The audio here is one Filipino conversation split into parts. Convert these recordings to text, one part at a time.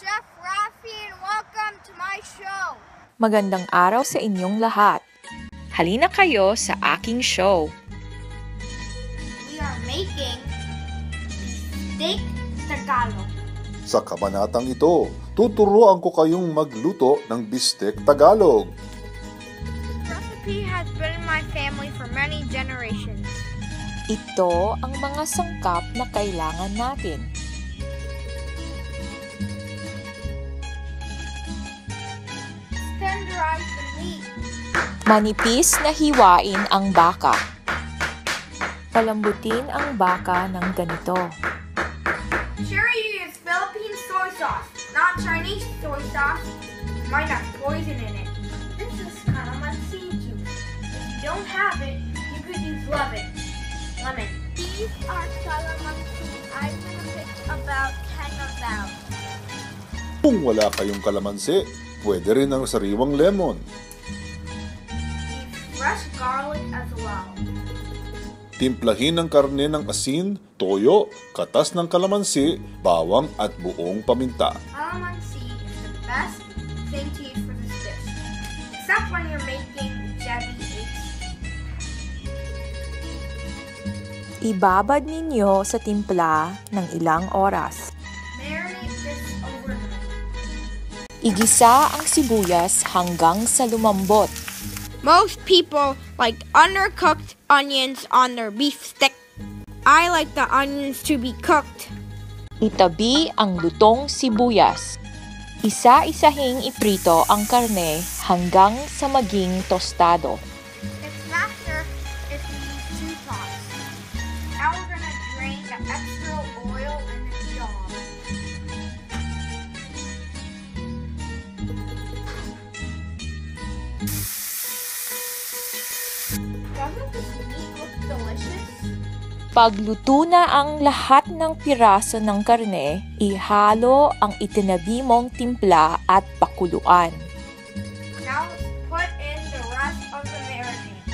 Chef Rafi and welcome to my show. Magandang araw sa inyong lahat. Halina kayo sa aking show. We are making steak Tagalog. Sa kabanatang ito, tuturuan ko kayong magluto ng bistek Tagalog. This recipe has been in my family for many generations. Ito ang mga sangkap na kailangan natin. Tenderize the meat. Manipis na hiwain ang baka. Palambutin ang baka ng ganito. Sure, you use Philippine soy sauce, not Chinese soy sauce. Might have poison in it. This is calamansi juice. If you don't have it, you could use lemon. These are calamansi. I'm gonna pick about 10 of them. Kung wala kayong kalamansi, pwede rin ang sariwang lemon. Use fresh garlic as well. Timplahin ang karne ng asin, toyo, katas ng kalamansi, bawang at buong paminta. Calamansi is the best thing to use for this dish, except when you're making Jebby eggs. Ibabad ninyo sa timpla ng ilang oras. Marinate this overnight. Igisa ang sibuyas hanggang sa lumambot. Most people like undercooked onions on their beef stick. I like the onions to be cooked. Itabi ang lutong sibuyas. Isa-isahing iprito ang karne hanggang sa maging tostado. It's faster if you use 2 pots. Now we're gonna drain the extra oil in the jar. Doesn't this meat look delicious? Pagluto na ang lahat ng piraso ng karne, ihalo ang itinabi mong timpla at pakuluan. Now let's put in the rest of the marinade.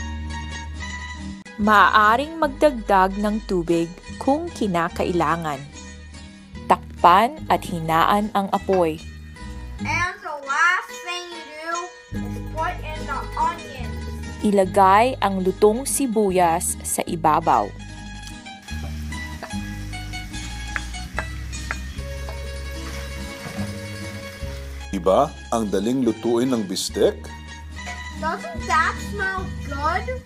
Maaaring magdagdag ng tubig kung kinakailangan. Takpan at hinaan ang apoy. And the last thing you do is put in the onions. Ilagay ang lutong sibuyas sa ibabaw. Diba ang daling lutuin ng bistek? Doesn't that smell good?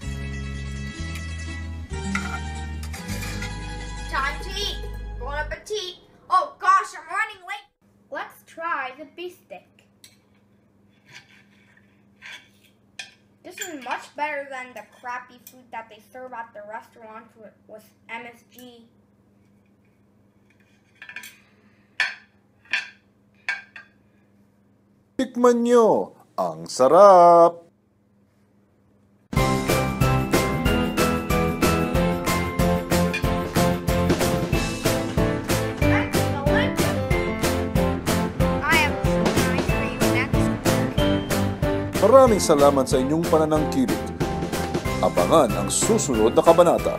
Time to eat. Bon appetit. Oh gosh, I'm running late. Let's try the beef stick. This is much better than the crappy food that they serve at the restaurants with MSG. Tikman nyo! Ang sarap! That's delicious. I have some ice cream next. Maraming salamat sa inyong pananangkilik. Abangan ang susunod na kabanata.